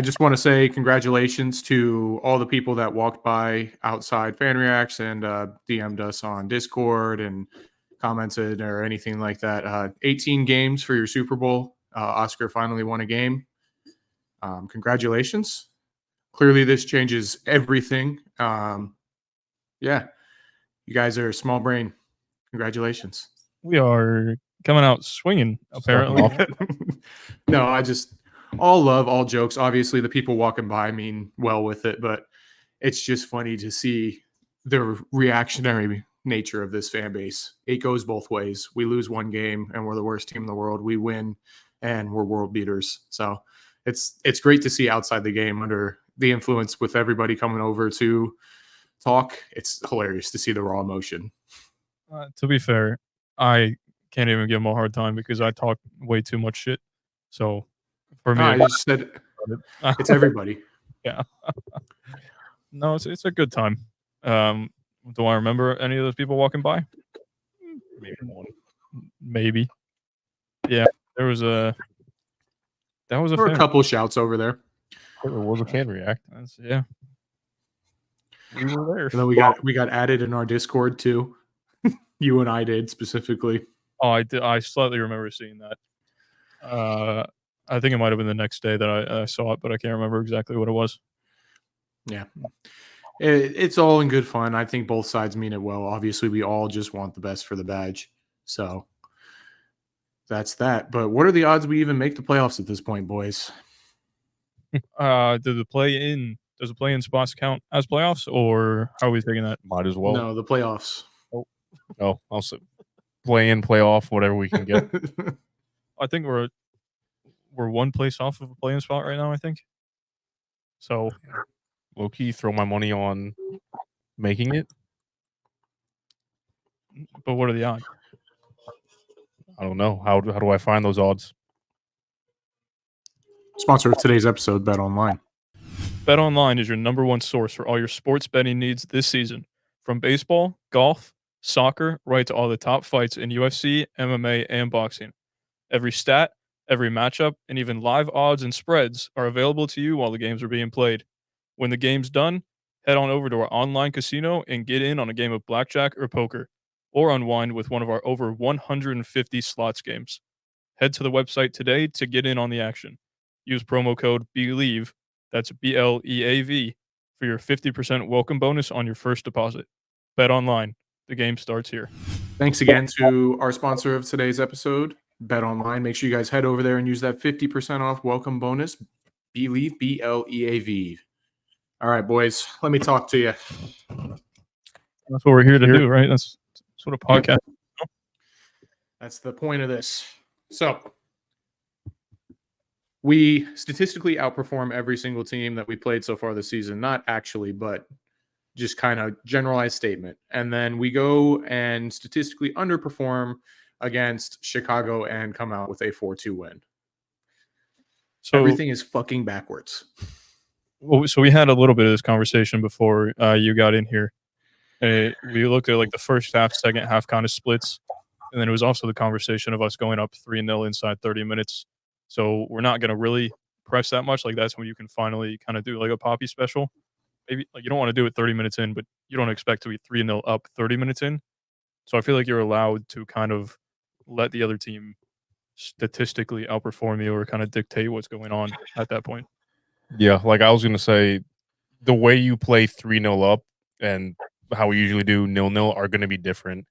I just want to say congratulations to all the people that walked by outside Fan Reacts and DM'd us on Discord and commented or anything like that. 18 games for your Super Bowl. Oscar finally won a game. Congratulations. Clearly, this changes everything. Yeah, you guys are small brain. Congratulations. We are coming out swinging, apparently. No, I just all love, all jokes. Obviously, the people walking by mean well with it, but it's just funny to see the reactionary nature of this fan base. It goes both ways. We lose one game and we're the worst team in the world. We win and we're world beaters. So it's great to see outside the game under the influence with everybody coming over to talk. It's hilarious to see the raw emotion. To be fair, I can't even give them a hard time because I talk way too much shit. So for me, I just said it's everybody. Yeah. No, it's a good time. Do I remember any of those people walking by? Maybe one. Maybe. Yeah, there was a. That was a. There were a couple shouts over there. There was a fan react. Yeah. We were there. And then we got added in our Discord too. You and I did specifically. Oh, I did. I slightly remember seeing that. I think it might have been the next day that I saw it, but I can't remember exactly what it was. Yeah. It's all in good fun. I think both sides mean it well. Obviously, we all just want the best for the badge. So that's that. But what are the odds we even make the playoffs at this point, boys? Does the play-in spots count as playoffs, or how are we taking that? Might as well. No, the playoffs. Oh, I'll say play-in, playoff, whatever we can get. I think we're one place off of a play-in spot right now, I think. So low-key, throw my money on making it. But what are the odds? I don't know. How do I find those odds? Sponsor of today's episode, Bet Online. Bet Online is your number one source for all your sports betting needs this season. From baseball, golf, soccer, right to all the top fights in UFC, MMA, and boxing. Every stat, every matchup, and even live odds and spreads are available to you while the games are being played. When the game's done, head on over to our online casino and get in on a game of blackjack or poker, or unwind with one of our over 150 slots games. Head to the website today to get in on the action. Use promo code BELIEVE, that's BLEAV, for your 50% welcome bonus on your first deposit. Bet Online. The game starts here. Thanks again to our sponsor of today's episode, Bet Online. Make sure you guys head over there and use that 50% off welcome bonus. BELIEVE, BLEAV. All right, boys, let me talk to you. That's what we're here to do, right? That's what a podcast is. That's the point of this. So we statistically outperform every single team that we played so far this season. Not actually, but just kind of generalized statement. And then we go and statistically underperform against Chicago and come out with a 4-2 win. So everything is fucking backwards. Well, so we had a little bit of this conversation before you got in here. We looked at like the first half, second half kind of splits. And then it was also the conversation of us going up 3-0 inside 30 minutes. So we're not going to really press that much. Like that's when you can finally kind of do like a Poppy special. Maybe like you don't want to do it 30 minutes in, but you don't expect to be 3-0 up 30 minutes in. So I feel like you're allowed to kind of let the other team statistically outperform you or kind of dictate what's going on at that point. Yeah, like I was going to say, the way you play 3-0 up and how we usually do 0-0 are going to be different,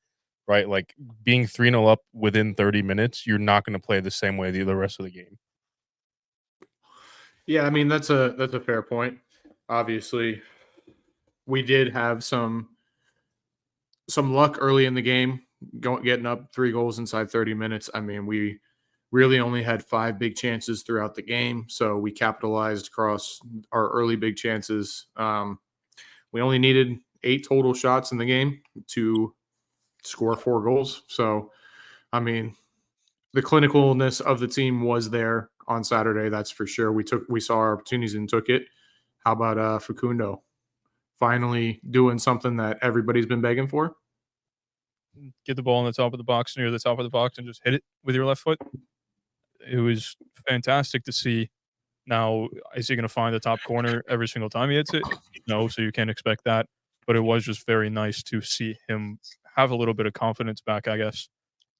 right? Like being 3-0 up within 30 minutes, you're not going to play the same way the rest of the game. Yeah, I mean, that's a fair point. Obviously, we did have some luck early in the game, getting up 3 goals inside 30 minutes. I mean, we really only had 5 big chances throughout the game, so we capitalized across our early big chances. We only needed 8 total shots in the game to score 4 goals. So, I mean, the clinicalness of the team was there on Saturday, that's for sure. We saw our opportunities and took it. How about Facundo finally doing something that everybody's been begging for? Get the ball on the top of the box, near the top of the box, and just hit it with your left foot. It was fantastic to see Now, is he going to find the top corner every single time he hits it? No, so you can't expect that. But it was just very nice to see him have a little bit of confidence back, I guess,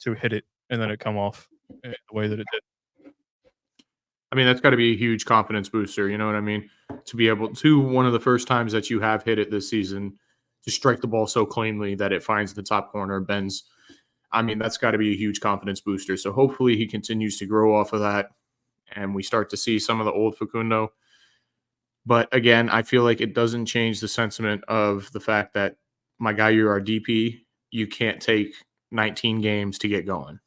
to hit it and then it come off the way that it did. I mean, that's got to be a huge confidence booster. You know what I mean? To be able to, one of the first times that you have hit it this season, to strike the ball so cleanly that it finds the top corner, bends. I mean, that's got to be a huge confidence booster. So hopefully he continues to grow off of that and we start to see some of the old Facundo. But again, I feel like it doesn't change the sentiment of the fact that, my guy, you're our DP. You can't take 19 games to get going.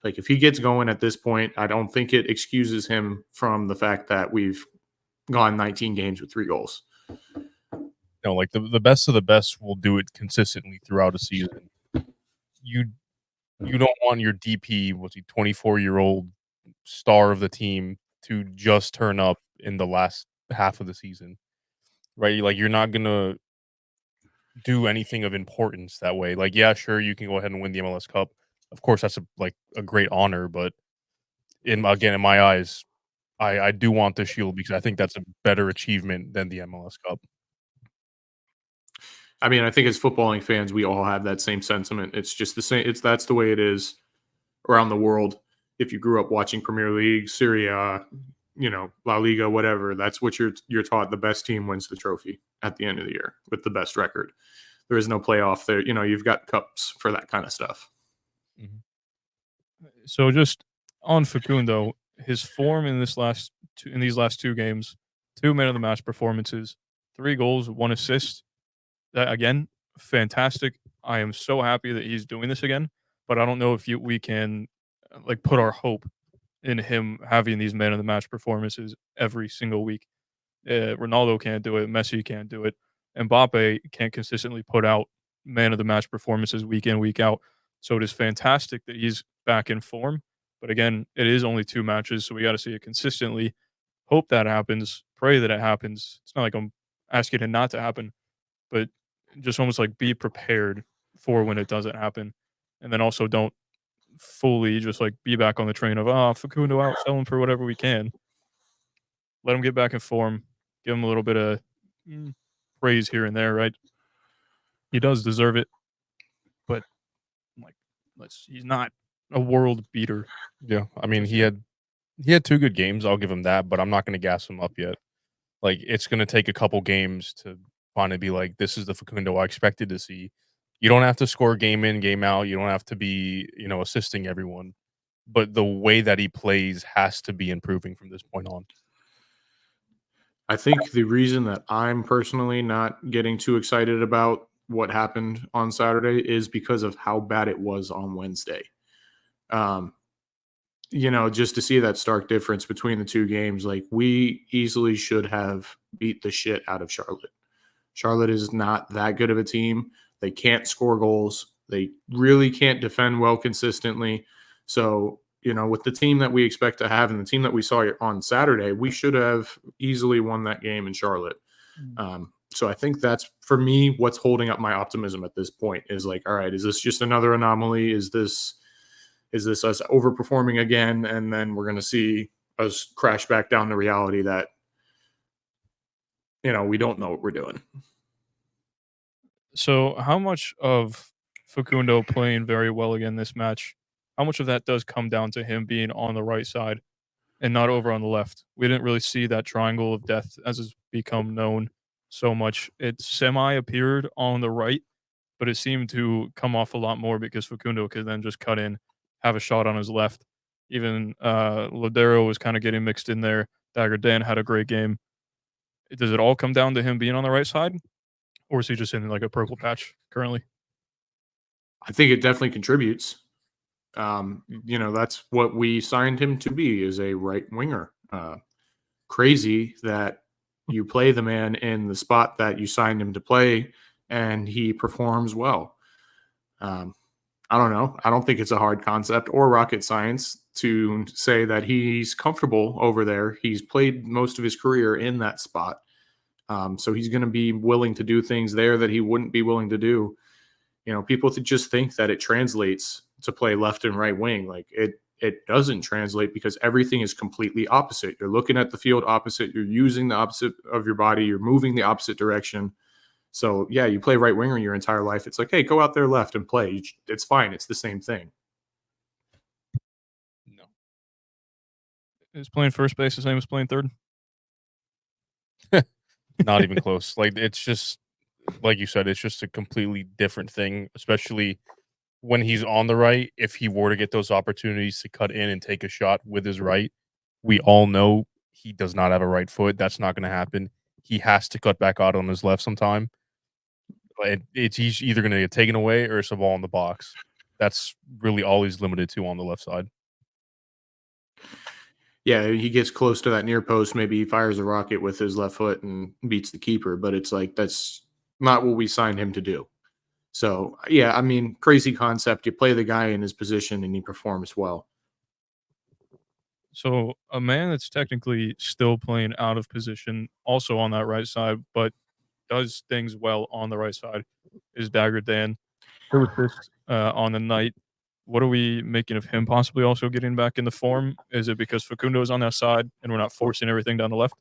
Like, if he gets going at this point, I don't think it excuses him from the fact that we've gone 19 games with 3 goals. No, like the best of the best will do it consistently throughout a season. You don't want your DP, what's he, 24-year-old star of the team, to just turn up in the last half of the season, right? Like, you're not gonna do anything of importance that way. Like, yeah, sure, you can go ahead and win the MLS Cup. Of course, that's a great honor, but in my eyes, I do want the Shield because I think that's a better achievement than the MLS Cup. I mean, I think as footballing fans, we all have that same sentiment. It's just the same. That's the way it is around the world. If you grew up watching Premier League, Serie A, La Liga, whatever, that's what you're taught. The best team wins the trophy at the end of the year with the best record. There is no playoff there. You've got cups for that kind of stuff. Mm-hmm. So just on Facundo, his form in these last 2 games, 2 man of the match performances, 3 goals, 1 assist. That, again, fantastic. I am so happy that he's doing this again, but I don't know if we can put our hope in him having these man of the match performances every single week. Ronaldo can't do it. Messi can't do it. Mbappe can't consistently put out man of the match performances week in, week out. So it is fantastic that he's back in form. But again, it is only 2 matches, so we got to see it consistently. Hope that happens. Pray that it happens. It's not like I'm asking it not to happen, but just almost like be prepared for when it doesn't happen. And then also don't fully just be back on the train of, Facundo out, sell him for whatever we can. Let him get back in form. Give him a little bit of praise here and there, right? He does deserve it, but he's not a world beater. Yeah, I mean, he had 2 good games. I'll give him that, but I'm not going to gas him up yet. Like, it's going to take a couple games to finally be like, this is the Facundo I expected to see. You don't have to score game in, game out. You don't have to be, assisting everyone. But the way that he plays has to be improving from this point on. I think the reason that I'm personally not getting too excited about what happened on Saturday is because of how bad it was on Wednesday. Just to see that stark difference between the 2 games, like, we easily should have beat the shit out of Charlotte. Charlotte is not that good of a team. They can't score goals. They really can't defend well consistently. So, with the team that we expect to have and the team that we saw on Saturday, we should have easily won that game in Charlotte. So I think that's, for me, what's holding up my optimism at this point is like, all right, is this just another anomaly? Is this us overperforming again? And then we're going to see us crash back down to reality that, we don't know what we're doing. So how much of Facundo playing very well again this match, how much of that does come down to him being on the right side and not over on the left? We didn't really see that triangle of death as has become known so much. It semi-appeared on the right, but it seemed to come off a lot more because Facundo could then just cut in, have a shot on his left. Even Lodero was kind of getting mixed in there. Dagur Dan had a great game. Does it all come down to him being on the right side? Or is he just in a purple patch currently? I think it definitely contributes. That's what we signed him to be, is a right winger. Crazy that you play the man in the spot that you signed him to play and he performs well. I don't know. I don't think it's a hard concept or rocket science to say that he's comfortable over there. He's played most of his career in that spot. So he's going to be willing to do things there that he wouldn't be willing to do. People just think that it translates to play left and right wing. Like, it it doesn't translate because everything is completely opposite. You're looking at the field opposite. You're using the opposite of your body. You're moving the opposite direction. So yeah, you play right winger your entire life. It's like, hey, go out there left and play. It's fine. It's the same thing. No. Is playing first base the same as playing third? Not even close. Like, it's just like you said, it's just a completely different thing, especially when he's on the right. If he were to get those opportunities to cut in and take a shot with his right, we all know he does not have a right foot. That's not going to happen. He has to cut back out on his left sometime. He's either going to get taken away or it's a ball in the box. That's really all he's limited to on the left side. Yeah, he gets close to that near post. Maybe he fires a rocket with his left foot and beats the keeper, but it's like that's not what we signed him to do. So, yeah, I mean, crazy concept. You play the guy in his position and he performs well. So a man that's technically still playing out of position, also on that right side, but does things well on the right side, is Dagur Dan. Two assists on the night. What are we making of him possibly also getting back in the form? Is it because Facundo is on that side and we're not forcing everything down the left?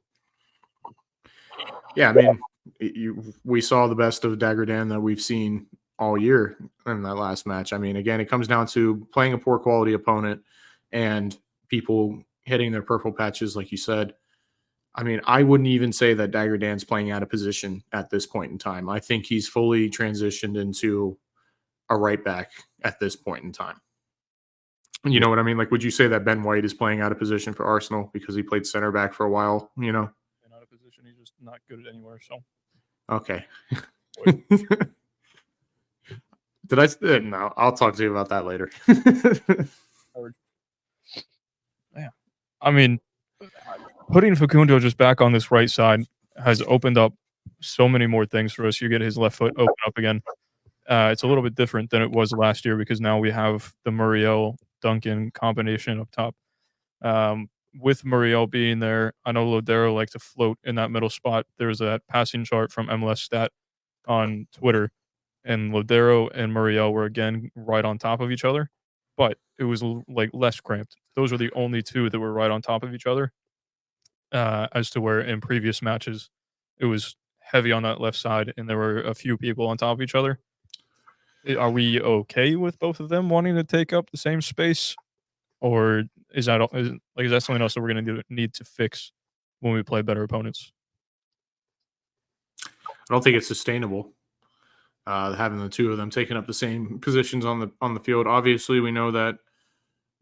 Yeah, I mean, we saw the best of Dagur Dan that we've seen all year in that last match. I mean, again, it comes down to playing a poor quality opponent and people hitting their purple patches, like you said. I mean, I wouldn't even say that Dagur Dan's playing out of position at this point in time. I think he's fully transitioned into a right back at this point in time. You know what I mean? Like, would you say that Ben White is playing out of position for Arsenal because he played center back for a while, you know? And out of position, he's just not good at anywhere. So Okay. Did I? No, I'll talk to you about that later. yeah, I mean, putting Facundo just back on this right side has opened up so many more things for us. You get his left foot open up again. It's a little bit different than it was last year because now we have the Muriel Duncan combination up top. With Muriel being there, I know Lodero likes to float in that middle spot. There's that passing chart from MLS Stat on Twitter, and Lodero and Muriel were again right on top of each other, but it was like less cramped. Those were the only two that were right on top of each other. As to where in previous matches it was heavy on that left side, and there were a few people on top of each other. Are we okay with both of them wanting to take up the same space, or is that something else that we're going to need to fix when we play better opponents? I don't think it's sustainable. Having the two of them taking up the same positions on the field. Obviously, we know that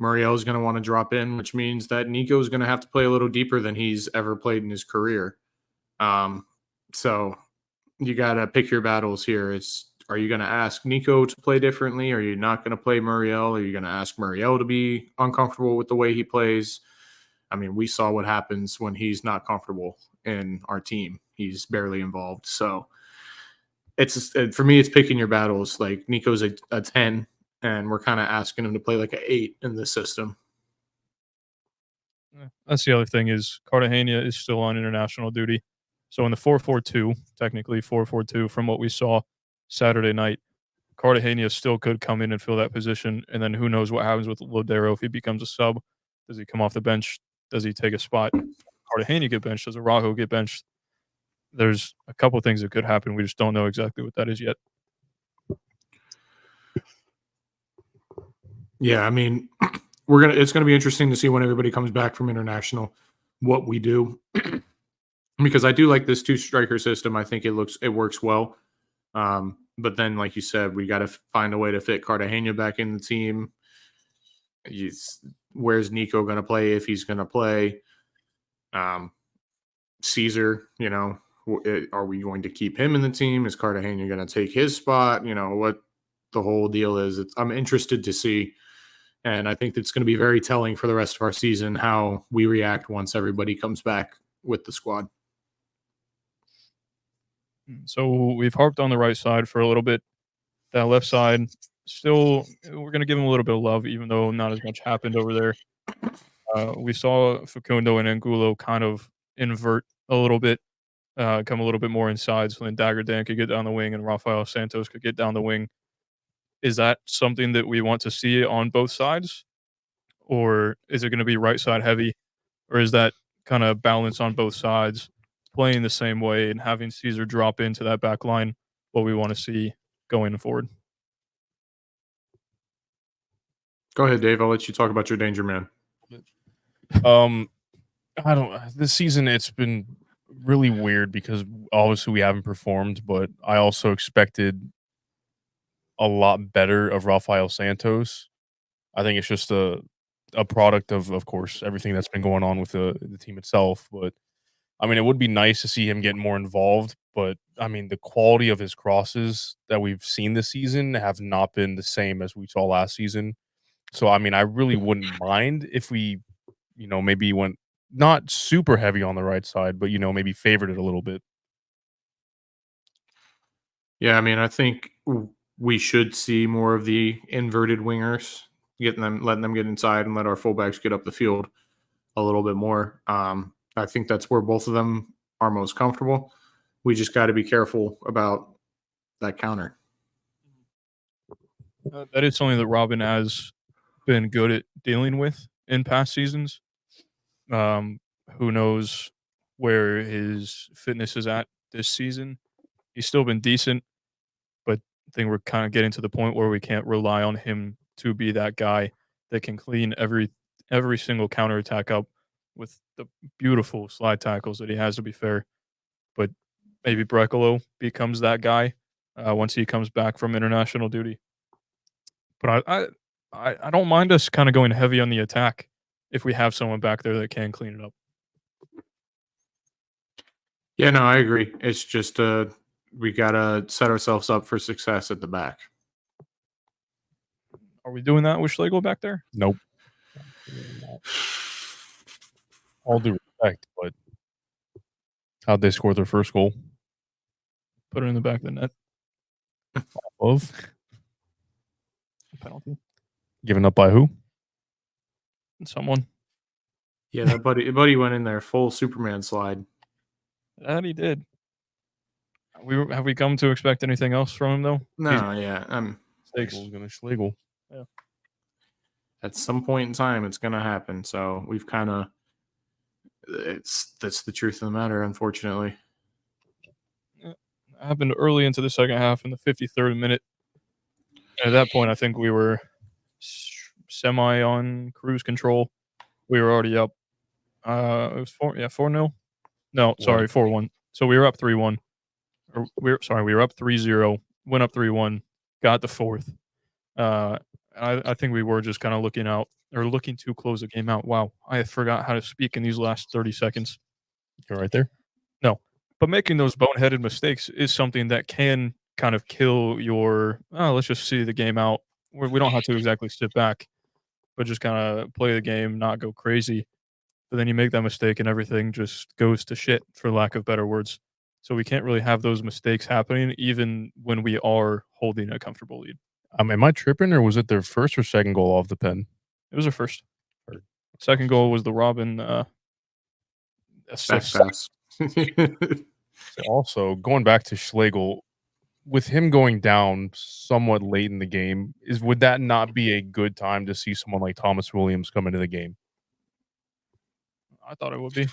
Muriel is going to want to drop in, which means that Nico is going to have to play a little deeper than he's ever played in his career. So you got to pick your battles here. Are you going to ask Nico to play differently? Are you not going to play Muriel? Are you going to ask Muriel to be uncomfortable with the way he plays? I mean, we saw what happens when he's not comfortable in our team. He's barely involved. So for me, it's picking your battles. Like Nico's a 10, and we're kind of asking him to play like an 8 in this system. That's the other thing is Cartagena is still on international duty. So in the 4-4-2, technically 4-4-2 from what we saw Saturday night, Cartagena still could come in and fill that position. And then who knows what happens with Lodero if he becomes a sub. Does he come off the bench? Does he take a spot? Cartagena get benched? Does Araujo get benched? There's a couple of things that could happen. We just don't know exactly what that is yet. Yeah, I mean, it's gonna be interesting to see when everybody comes back from international what we do. Because I do like this 2-striker system. I think it works well. But then, like you said, we got to find a way to fit Cartagena back in the team. Where's Nico going to play if he's going to play? Caesar, are we going to keep him in the team? Is Cartagena going to take his spot? What the whole deal is. I'm interested to see. And I think it's going to be very telling for the rest of our season how we react once everybody comes back with the squad. So we've harped on the right side for a little bit. That left side, still, we're going to give him a little bit of love, even though not as much happened over there. We saw Facundo and Angulo kind of invert a little bit, come a little bit more inside, so then Dagur Dan could get down the wing and Rafael Santos could get down the wing. Is that something that we want to see on both sides? or is it going to be right side heavy, or is that kind of balance on both sides playing the same way and having Caesar drop into that back line what we want to see going forward? Go ahead, Dave. I'll let you talk about your danger man. I don't. This season it's been really weird because obviously we haven't performed, but I also expected a lot better of Rafael Santos. I think it's just a product of course everything that's been going on with the team itself. But I mean, it would be nice to see him get more involved. But I mean, the quality of his crosses that we've seen this season have not been the same as we saw last season. So I mean, I really wouldn't mind if we, maybe went not super heavy on the right side, but maybe favored it a little bit. Yeah, I mean, I think we should see more of the inverted wingers, letting them get inside and let our fullbacks get up the field a little bit more. I think that's where both of them are most comfortable. We just got to be careful about that counter. That is something that Robin has been good at dealing with in past seasons. Who knows where his fitness is at this season? He's still been decent, but I think we're kind of getting to the point where we can't rely on him to be that guy that can clean every single counterattack up with the beautiful slide tackles that he has, to be fair. But maybe Brecalo becomes that guy once he comes back from international duty. But I don't mind us kind of going heavy on the attack if we have someone back there that can clean it up. Yeah, no, I agree. It's just we got to set ourselves up for success at the back. Are we doing that with Schlegel back there? Nope. All due respect, but how'd they score their first goal? Put it in the back of the net. Of Penalty. given up by who? Someone. Yeah, that buddy went in there full Superman slide. That he did. Have we come to expect anything else from him though? No, yeah. Schlegel's gonna Schlegel. Yeah. At some point in time, it's going to happen. So we've kind of that's the truth of the matter, unfortunately. It happened early into the second half in the 53rd minute. And at that point, I think we were semi on cruise control. We were already up. It was 4-0. No, sorry, 4-1. So we were up 3-1. We were up 3-0. Went up 3-1. Got the fourth. I think we were just kind of looking to close the game out. Wow, I forgot how to speak in these last 30 seconds. You're right there. No, but making those boneheaded mistakes is something that can kind of kill your. Oh, let's just see the game out. We don't have to exactly sit back, but just kind of play the game, not go crazy. But then you make that mistake and everything just goes to shit, for lack of better words. So we can't really have those mistakes happening, even when we are holding a comfortable lead. Am I tripping, or was it their first or second goal off the pen? It was our first. Second goal was the Robin assist. Back pass. Also, going back to Schlegel, with him going down somewhat late in the game, would that not be a good time to see someone like Thomas Williams come into the game? I thought it would be.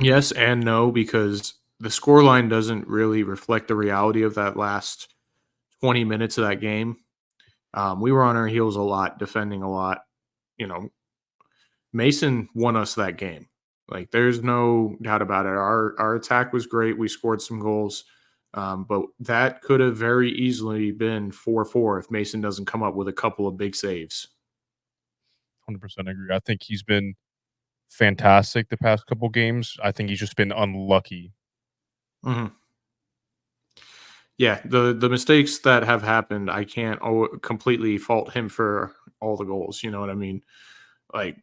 Yes and no, because the scoreline doesn't really reflect the reality of that last 20 minutes of that game. We were on our heels a lot, defending a lot. Mason won us that game. Like, there's no doubt about it. Our attack was great. We scored some goals. But that could have very easily been 4-4 if Mason doesn't come up with a couple of big saves. 100% agree. I think he's been fantastic the past couple games. I think he's just been unlucky. Mm-hmm. Yeah, the mistakes that have happened, I can't completely fault him for all the goals. You know what I mean? Like,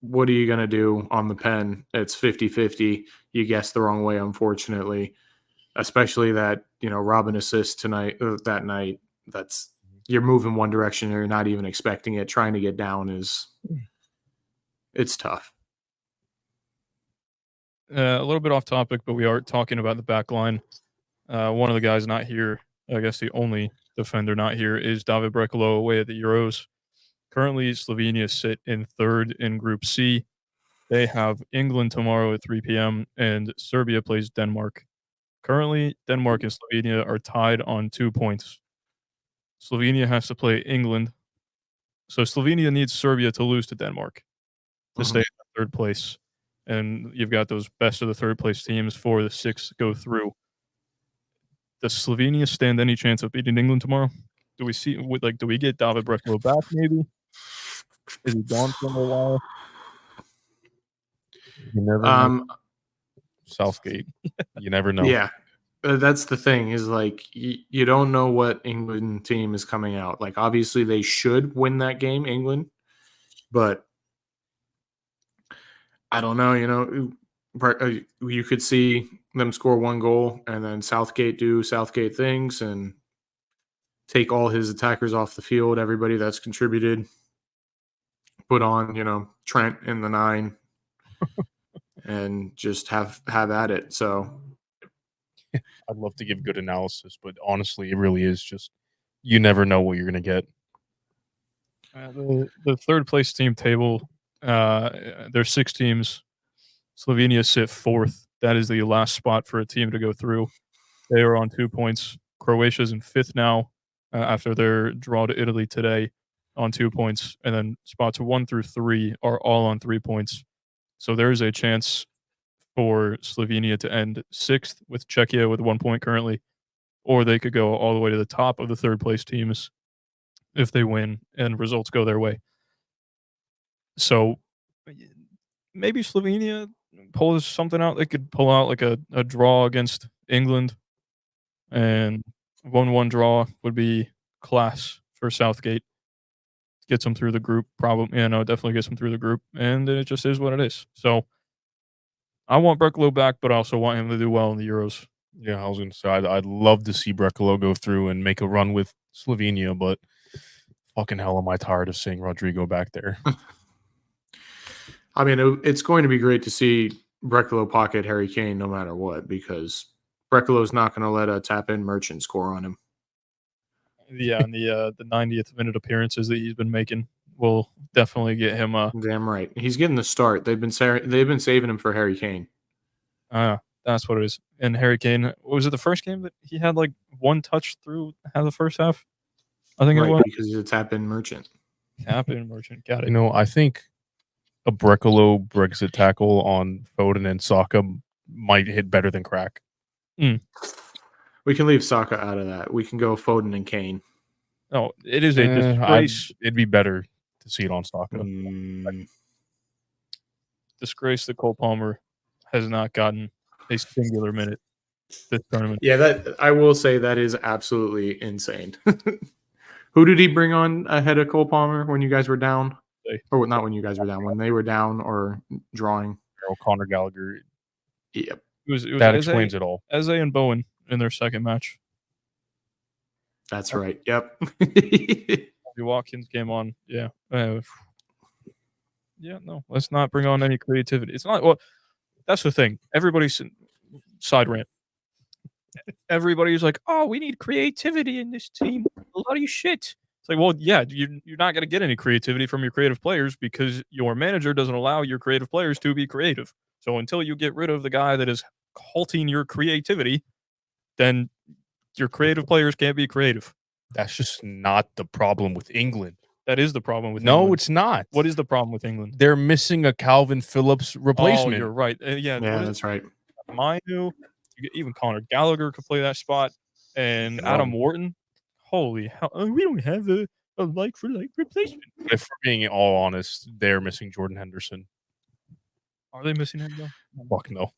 what are you going to do on the pen? It's 50-50. You guessed the wrong way, unfortunately. Especially that, Robin assist that night. That's, you're moving one direction and you're not even expecting it. Trying to get down it's tough. A little bit off topic, but we are talking about the back line. One of the guys not here, I guess the only defender not here, is David Brecalo away at the Euros. Currently, Slovenia sit in third in Group C. They have England tomorrow at 3 p.m. and Serbia plays Denmark. Currently, Denmark and Slovenia are tied on 2 points. Slovenia has to play England. So Slovenia needs Serbia to lose to Denmark to stay in third place. And you've got those best of the third place teams. 4 of the 6 go through. Does Slovenia stand any chance of beating England tomorrow? Do we get David Brekalo back maybe? Is he gone for a while? You never know. Southgate. You never know. Yeah, that's the thing is like you don't know what England team is coming out. Like obviously they should win that game, England, but I don't know. You could see them score 1 goal and then Southgate do Southgate things and take all his attackers off the field. Everybody that's contributed, put on Trent in the 9, and just have at it. So. I'd love to give good analysis, but honestly, it really is just you never know what you're going to get. The third place team table, there's 6 teams. Slovenia sit 4th. That is the last spot for a team to go through. They are on 2 points. Croatia's in 5th now after their draw to Italy today on 2 points. And then spots 1 through 3 are all on 3 points. So there is a chance for Slovenia to end 6th with Czechia with 1 point currently, or they could go all the way to the top of the third place teams if they win and results go their way. So maybe Slovenia pulls something out. They could pull out like a draw against England, and 1-1 draw would be class for Southgate. Gets them through the group, definitely gets them through the group, and it just is what it is. So I want Brekalo back, but I also want him to do well in the Euros. Yeah, I was going to say I'd love to see Brekalo go through and make a run with Slovenia, but fucking hell am I tired of seeing Rodrigo back there. I mean, it's going to be great to see Brekalo pocket Harry Kane no matter what, because Brekalo's not going to let a tap-in merchant score on him. Yeah, and the 90th minute appearances that he's been making will definitely get him. Damn right, he's getting the start. They've been saving him for Harry Kane. That's what it is. And Harry Kane, was it the first game that he had like 1 touch through the first half? I think it was because he's a tap-in merchant. Tap-in merchant, got it. I think a Brekalo Brexit tackle on Foden and Saka might hit better than crack. We can leave Saka out of that. We can go Foden and Kane. Oh, it is a disgrace. It'd be better to see it on Saka. Disgrace that Cole Palmer has not gotten a singular minute this tournament. Yeah, that I will say that is absolutely insane. Who did he bring on ahead of Cole Palmer when you guys were down? Or not when you guys were down, when they were down or drawing? Conor Gallagher. Yep. It was that explains it all. Eze and Bowen in their second match. That's right. Yep. Watkins came on. Yeah. No, let's not bring on any creativity. It's not, well, that's the thing. Everybody's side rant. Everybody's like, oh, we need creativity in this team. Bloody shit. It's like, well, yeah, you're not going to get any creativity from your creative players because your manager doesn't allow your creative players to be creative. So until you get rid of the guy that is halting your creativity, then your creative players can't be creative. That's just not the problem with England. That is the problem with England. No, it's not. What is the problem with England? They're missing a Calvin Phillips replacement. Oh, you're right. Yeah, that's right. Mainu, even Conor Gallagher could play that spot, and Adam Wharton. Holy hell, we don't have a like-for-like replacement. If we're being all honest, they're missing Jordan Henderson. Are they missing him, though? Fuck no.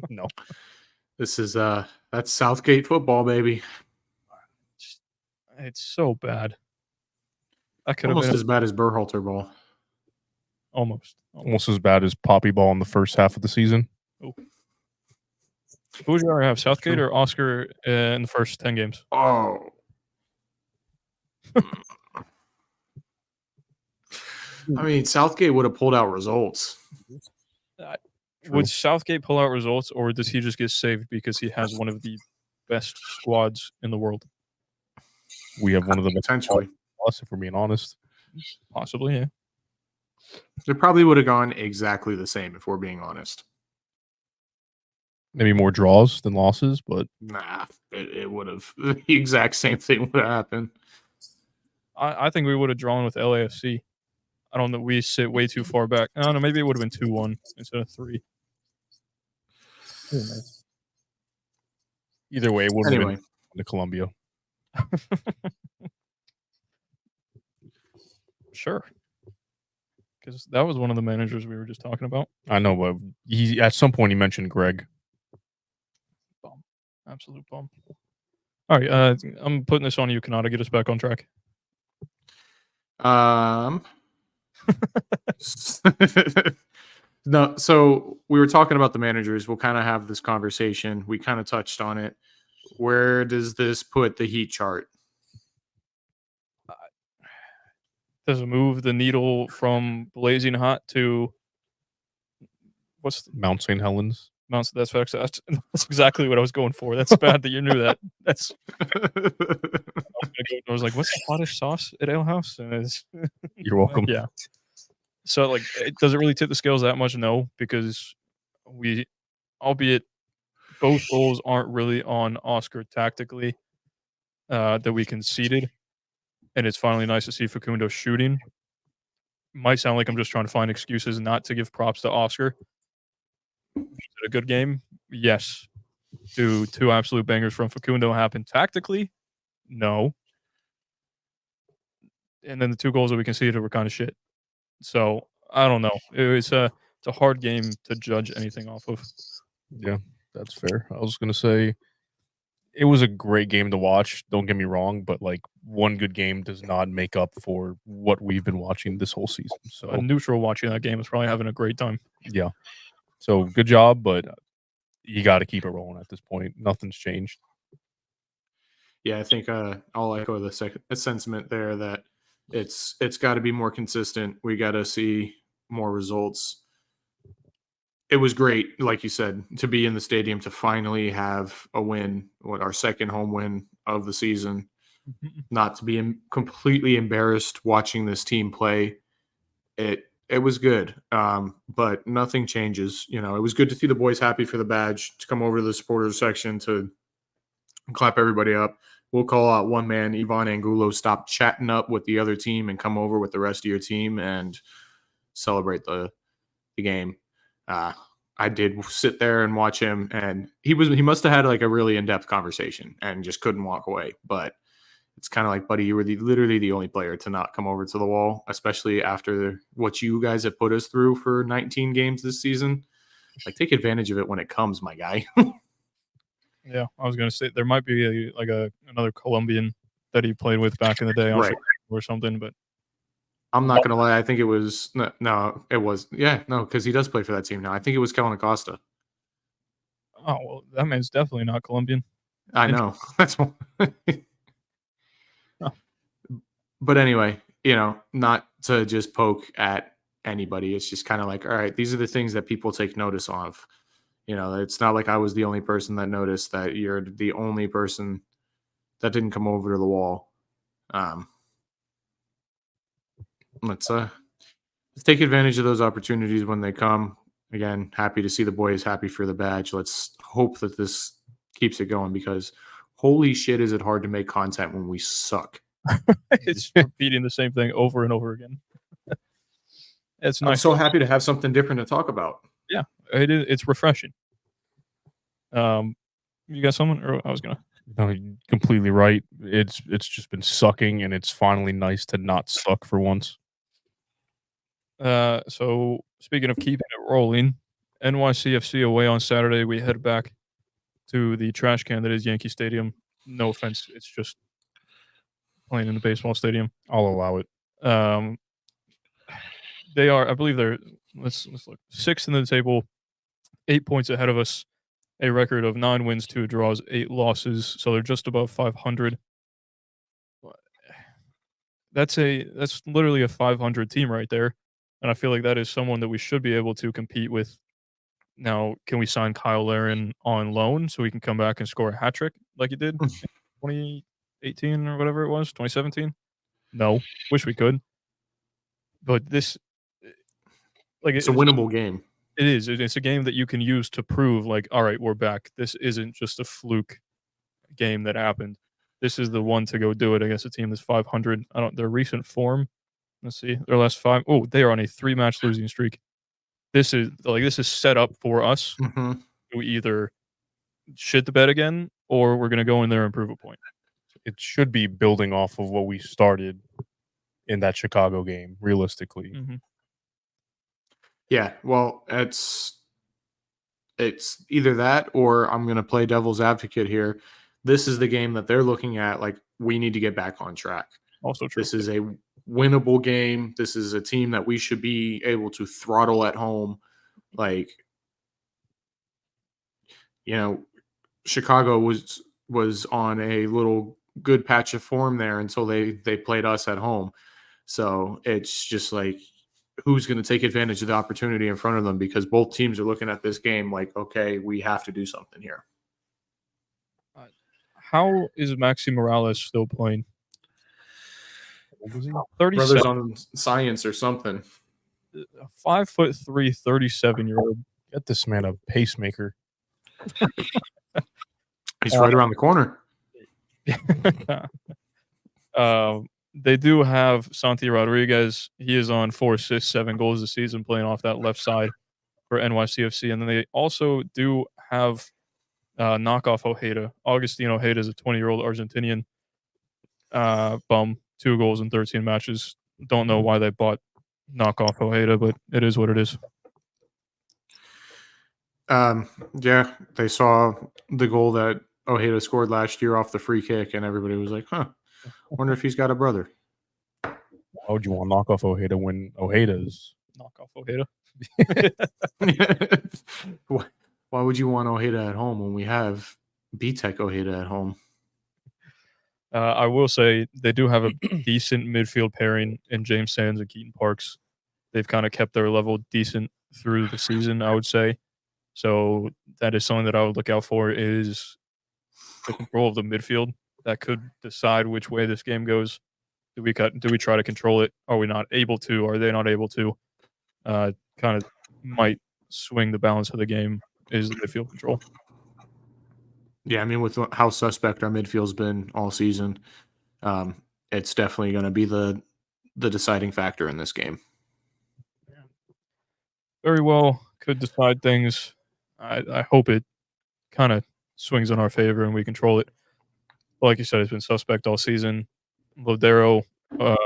No. This is that's Southgate football, baby. It's so bad. That could almost have been as bad as Berhalter ball. Almost as bad as Poppy ball in the first half of the season. Oh. Who would you rather have, Southgate or Oscar in the first 10 games? Oh. I mean, Southgate would have pulled out results. Would Southgate pull out results, or does he just get saved because he has one of the best squads in the world? We have one of the potentially. Us, if we're being honest. Possibly, yeah. It probably would have gone exactly the same if we're being honest. Maybe more draws than losses, but Nah, it would have the exact same thing would have happened. I think we would have drawn with LAFC. I don't know. We sit way too far back. I don't know. Maybe it would have been 2-1 instead of 3. either way, it wouldn't have Anyway, been the Columbia. Sure. Because that was one of the managers we were just talking about. I know, but he at some point he mentioned Greg. Bum. Absolute bum. All right. I'm putting this on you, Cannata. Get us back on track. No, so we were talking about the managers. We'll kind of have this conversation. We kind of touched on it. Where does this put the Heat chart? Does it move the needle from blazing hot to what's the Mount St. Helens. Mount? That's exactly what I was going for. That's bad that you knew that. That's. I was like, "What's the hottest sauce at Ale House?" And it's You're welcome. yeah. So, like, does it really tip the scales that much? No, because albeit both goals aren't really on Oscar tactically, that we conceded, and it's finally nice to see Facundo shooting. Might sound like I'm just trying to find excuses not to give props to Oscar. Was it a good game? Yes. Do 2 absolute bangers from Facundo happen tactically? No. And then the 2 goals that we conceded were kind of shit. So I don't know. It's a hard game to judge anything off of. Yeah, that's fair. I was gonna say it was a great game to watch. Don't get me wrong, but like one good game does not make up for what we've been watching this whole season. So A neutral watching that game is probably having a great time. yeah, so good job, but you got to keep it rolling at this point. Nothing's changed. Yeah, I think I'll echo the sentiment there that it's got to be more consistent. We got to see more results. It was great, like you said, to be in the stadium to finally have a win, our second home win of the season. Not to be completely embarrassed watching this team play. It was good, but nothing changes. You know, it was good to see the boys happy for the badge, to come over to the supporters section to clap everybody up. We'll call out one man, Ivan Angulo, stop chatting up with the other team and come over with the rest of your team and celebrate the game. I did sit there and watch him, and he must have had like a really in-depth conversation and just couldn't walk away. But it's kind of like, buddy, you were literally the only player to not come over to the wall, especially after what you guys have put us through for 19 games this season. Like, take advantage of it when it comes, my guy. Yeah, I was gonna say there might be another Colombian that he played with back in the day, Right. or something. But I'm not gonna lie. I think it was no, it was because he does play for that team now. I think it was Kellen Acosta. oh well, that man's definitely not Colombian. I know. That's one. But anyway, not to just poke at anybody. It's just kind of like, all right, these are the things that people take notice of. It's not like I was the only person that noticed that you're the only person that didn't come over to the wall. Let's take advantage of those opportunities when they come. Again, happy to see the boys happy for the badge. Let's hope that this keeps it going, because holy shit, is it hard to make content when we suck. It's repeating the same thing over and over again. It's nice. I'm so happy to have something different to talk about. Yeah, it's refreshing. You got someone, or I was gonna. No, you're completely right. It's just been sucking, and it's finally nice to not suck for once. So speaking of keeping it rolling, NYCFC away on Saturday. We head back to the trash can that is Yankee Stadium. No offense, it's just playing in the baseball stadium. I'll allow it. They are, I believe they're, let's look, 6th in the table, 8 points ahead of us, a record of 9 wins, 2 draws, 8 losses. So they're just above 500. That's literally a 500 team right there. And I feel like that is someone that we should be able to compete with. Now, can we sign Kyle Larin on loan so he can come back and score a hat trick like he did in 2018 or whatever it was, 2017? No, wish we could. but this, like, It's a winnable game. It is. It's a game that you can use to prove, like, all right, we're back. This isn't just a fluke game that happened. This is the one to go do it against a team that's 500. Their recent form. Let's see, their last 5. Oh, they are on a 3-match losing streak. This is set up for us Mhm. to either shit the bed again or we're gonna go in there and prove a point. It should be building off of what we started in that Chicago game, realistically. Mhm. Yeah, well, it's either that or I'm going to play devil's advocate here. This is the game that they're looking at like we need to get back on track. Also true. This is a winnable game. This is a team that we should be able to throttle at home. Like, you know, Chicago was on a little good patch of form there until they played us at home. So it's just like who's going to take advantage of the opportunity in front of them because both teams are looking at this game like, okay, we have to do something here. How is Maxi Morales still playing? What was he? 37, Brothers on science or something. 5'3", 37-year-old. Get this man a pacemaker. He's right around the corner. They do have Santi Rodriguez. He is on 4 assists, 7 goals this season, playing off that left side for NYCFC. And then they also do have knockoff Ojeda. Augustin Ojeda is a 20-year-old Argentinian bum, 2 goals in 13 matches. Don't know why they bought knockoff Ojeda, but it is what it is. Yeah, they saw the goal that Ojeda scored last year off the free kick, and everybody was like, huh, wonder if he's got a brother. Why would you want to knock off Ojeda when Ojeda's Knockoff Ojeda. Why would you want Ojeda at home when we have B-Tech Ojeda at home? I will say they do have a decent midfield pairing in James Sands and Keaton Parks. They've kind of kept their level decent through the season, I would say. So that is something that I would look out for is the control of the midfield. That could decide which way this game goes. Do we try to control it? Are we not able to? Are they not able to? Kind of might swing the balance of the game is the midfield control. Yeah, I mean, with how suspect our midfield's been all season, it's definitely going to be the deciding factor in this game. Very well could decide things. I hope it kind of swings in our favor and we control it. But like you said, it's been suspect all season. Lodero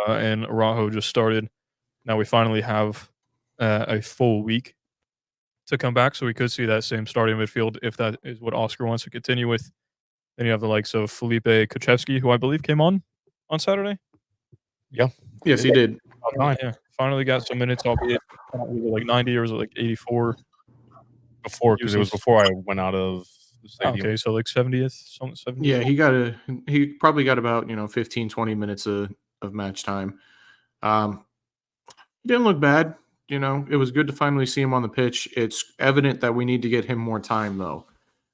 and Araujo just started. Now we finally have a full week to come back, so we could see that same starting midfield if that is what Oscar wants to continue with. Then you have the likes of Felipe Kuchevsky, who I believe came on Saturday. Yeah. Yes, he did. Yeah, finally got some minutes, albeit was it like 90 or was it like 84? Before, because it was before I went out of the stadium. Okay, so like 70th, 70. Yeah, he probably got about 15, 20 minutes of match time. He didn't look bad. It was good to finally see him on the pitch. It's evident that we need to get him more time though,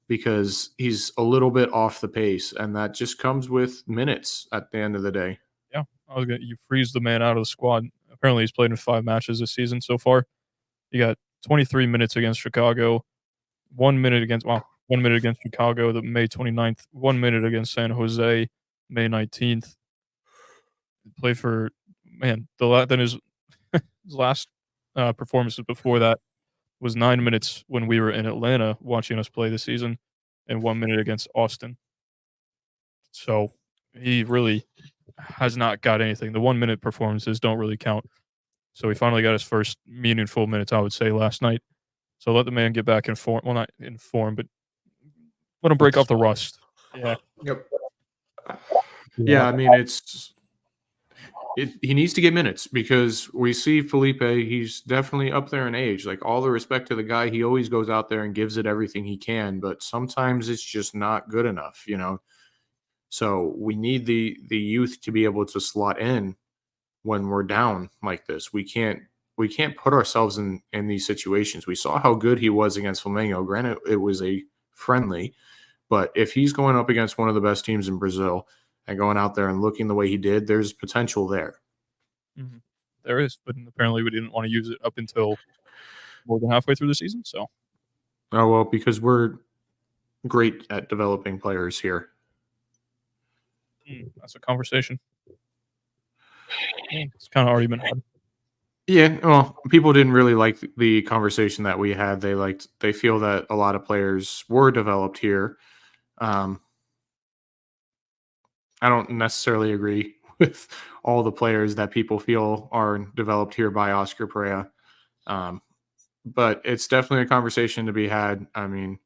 because he's a little bit off the pace, and that just comes with minutes at the end of the day. Yeah, you freeze the man out of the squad. Apparently, he's played in 5 matches this season so far. He got 23 minutes against Chicago, 1 minute against Chicago, the May 29th, 1 minute against San Jose, May 19th. Played for then his last performances before that was 9 minutes when we were in Atlanta watching us play this season, and 1 minute against Austin. So he really has not got anything. The 1 minute performances don't really count. So he finally got his first meaningful minutes, I would say, last night. So let the man get back in form. Well, not in form, but let him break off the rust. Yeah. Yep. Yeah, I mean, he needs to get minutes because we see Felipe, he's definitely up there in age. Like, all the respect to the guy, he always goes out there and gives it everything he can, but sometimes it's just not good enough, So we need the youth to be able to slot in when we're down like this. We can't put ourselves in these situations. We saw how good he was against Flamengo. Granted, it was a friendly, but if he's going up against one of the best teams in Brazil and going out there and looking the way he did, there's potential there. Mm-hmm. there is, but apparently we didn't want to use it up until more than halfway through the season. So, Oh, well, because we're great at developing players here. that's a conversation. It's kind of already been had. Yeah, well, people didn't really like the conversation that we had. They feel that a lot of players were developed here. I don't necessarily agree with all the players that people feel are developed here by Oscar Perea. But it's definitely a conversation to be had. I mean,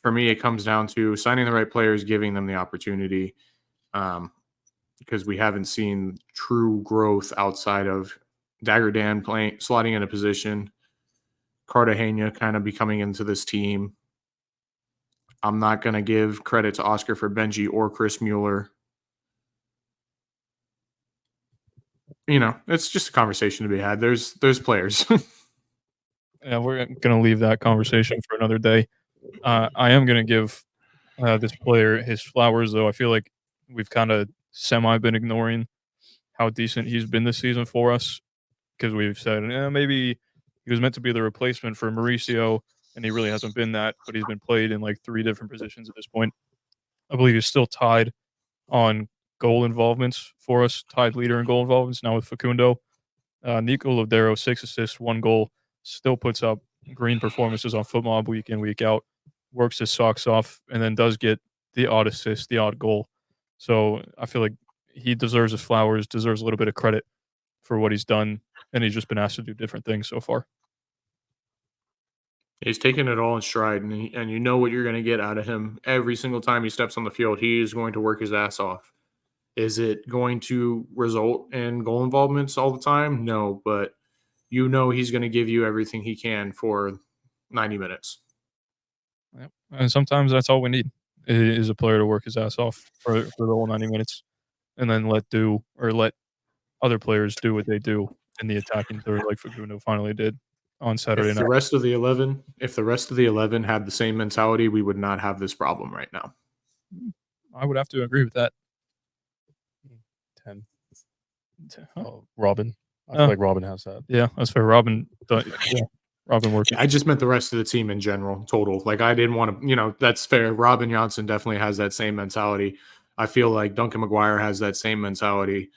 for me, it comes down to signing the right players, giving them the opportunity. Because we haven't seen true growth outside of Dagur Dan playing, slotting in a position, Cartagena kind of becoming into this team. I'm not going to give credit to Oscar for Benji or Chris Mueller. It's just a conversation to be had. There's players. Yeah, we're gonna leave that conversation for another day. I am gonna give this player his flowers, though. I feel like we've kind of semi been ignoring how decent he's been this season for us because we've said maybe he was meant to be the replacement for Mauricio, and he really hasn't been that. But he's been played in like 3 different positions at this point. I believe he's still tied on goal involvements for us, tied leader in goal involvements now with Facundo. Nico Lodero, 6 assists, 1 goal, still puts up green performances on football week in, week out, works his socks off, and then does get the odd assist, the odd goal. So I feel like he deserves his flowers, deserves a little bit of credit for what he's done, and he's just been asked to do different things so far. He's taking it all in stride, and you know what you're going to get out of him every single time he steps on the field. He is going to work his ass off. Is it going to result in goal involvements all the time? No, but he's going to give you everything he can for 90 minutes. Yep. And sometimes that's all we need is a player to work his ass off for the whole 90 minutes and then let other players do what they do in the attacking third like Facundo finally did on Saturday If night. the rest of the 11 had the same mentality, we would not have this problem right now. I would have to agree with that. 10. Huh? Robin. I feel like Robin has that. Yeah, that's fair. Robin working. I just meant the rest of the team in general, total. Like, I didn't want to, that's fair. Robin Johnson definitely has that same mentality. I feel like Duncan McGuire has that same mentality.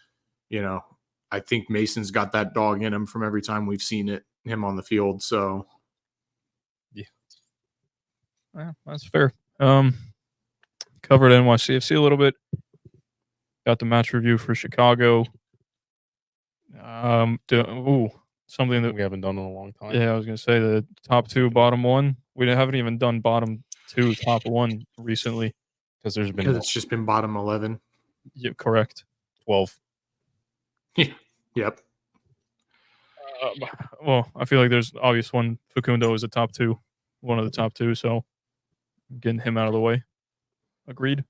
I think Mason's got that dog in him from every time we've seen him on the field. So, yeah, that's fair. Covered NYCFC a little bit. Got the match review for Chicago. Something that we haven't done in a long time. Yeah, I was gonna say the top 2, bottom 1. We haven't even done bottom 2, top 1 recently because it's just been bottom 11. Yeah, correct. 12. Yep. Well, I feel like there's an obvious one. Facundo is a top 2, one of the top 2. So getting him out of the way. Agreed.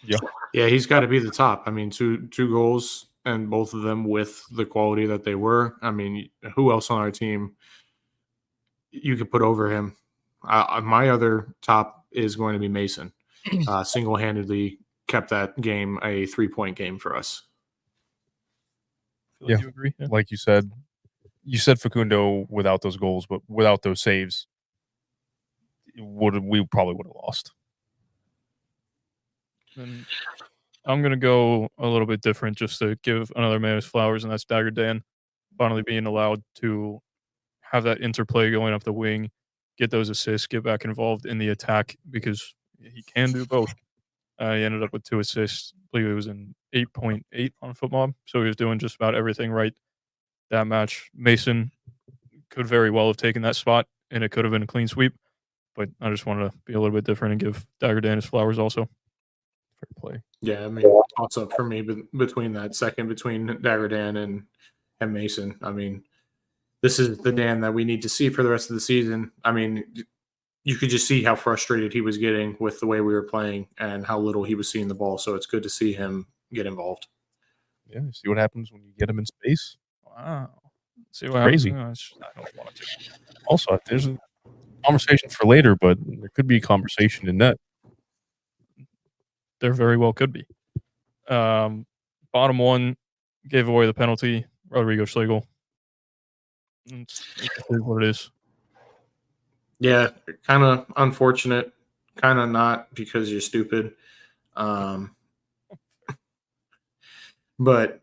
Yeah, he's got to be the top. I mean, two goals, and both of them with the quality that they were. I mean, who else on our team you could put over him? My other top is going to be Mason. Single-handedly kept that game a 3-point game for us. I feel like you agree. Yeah. Like you said Facundo without those goals, but without those saves, we probably would have lost. And I'm going to go a little bit different just to give another man his flowers, and that's Dagur Dan finally being allowed to have that interplay going up the wing, get those assists, get back involved in the attack because he can do both. He ended up with 2 assists. I believe it was an 8.8 on football, so he was doing just about everything right that match. Mason could very well have taken that spot, and it could have been a clean sweep, but I just wanted to be a little bit different and give Dagur Dan his flowers also. Fair play. Yeah, I mean, toss up for me between Dagur Dan and Mason. I mean, this is the Dan that we need to see for the rest of the season. I mean, you could just see how frustrated he was getting with the way we were playing and how little he was seeing the ball. So it's good to see him get involved. Yeah, see what happens when you get him in space. Wow. See what Crazy. happens. I don't want to. Also, there's a conversation for later, but there could be a conversation in net. There very well could be. Bottom 1 gave away the penalty. Rodrigo Schlegel. It's what it is. Yeah, kind of unfortunate, kind of not because you're stupid. But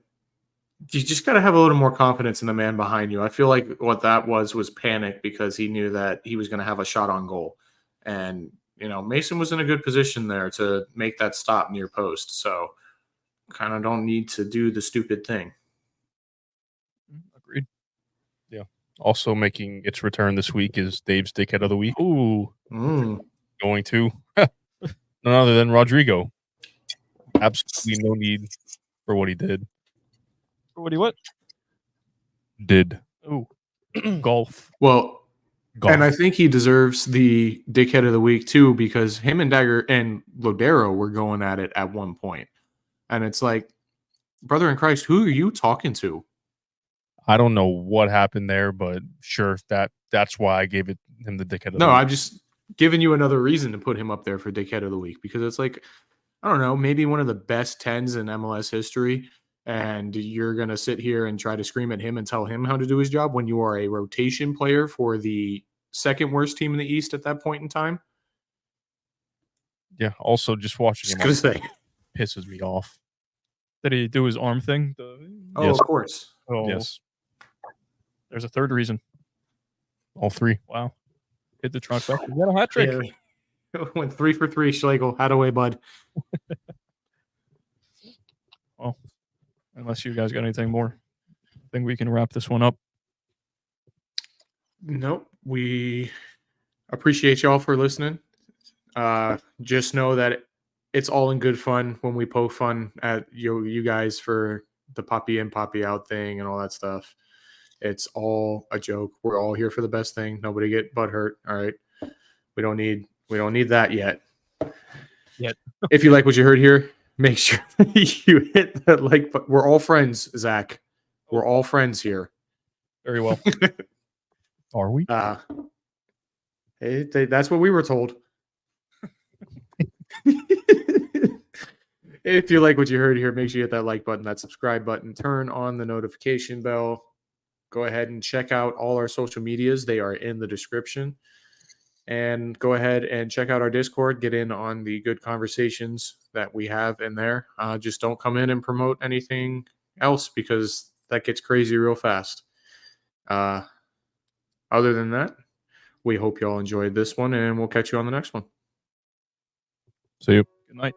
you just got to have a little more confidence in the man behind you. I feel like what that was panic because he knew that he was going to have a shot on goal. And, Mason was in a good position there to make that stop near post. So kind of don't need to do the stupid thing. Agreed. Yeah. Also making its return this week is Dave's Dickhead of the Week. Ooh. Going to none other than Rodrigo. Absolutely no need for what he did. For what he what? Did. Ooh. Golf. Well, Golf. and I think he deserves the Dickhead of the Week too, because him and Dagur and Lodero were going at it at one point. And it's like, brother in Christ, who are you talking to? I don't know what happened there, but sure, that's why I gave him the Dickhead of the No, Week. I'm just giving you another reason to put him up there for Dickhead of the Week, because it's like, I don't know, maybe one of the best 10s in MLS history, and you're going to sit here and try to scream at him and tell him how to do his job when you are a rotation player for the second worst team in the East at that point in time. Yeah, also just watching Just him going to say. pisses me off. Did he do his arm thing? Oh, Yes. of course. Oh, Yes. There's a third reason. All three. Wow. Hit the trunk back. You got a hat trick. Yeah. Went 3 for 3, Schlegel. Had away, bud. Well, unless you guys got anything more, I think we can wrap this one up. Nope. We appreciate y'all for listening. Just know that it's all in good fun when we poke fun at you guys for the poppy in, poppy out thing and all that stuff. It's all a joke. We're all here for the best thing. Nobody get butt hurt. All right. We don't need that yet. If you like what you heard here, make sure you hit that like button. We're all friends, Zach. We're all friends here. Very well. Are we? That's what we were told. If you like what you heard here, make sure you hit that like button, that subscribe button, turn on the notification bell. Go ahead and check out all our social medias. They are in the description. And go ahead and check out our Discord. Get in on the good conversations that we have in there. Just don't come in and promote anything else because that gets crazy real fast. Other than that, we hope you all enjoyed this one, and we'll catch you on the next one. See you. Good night.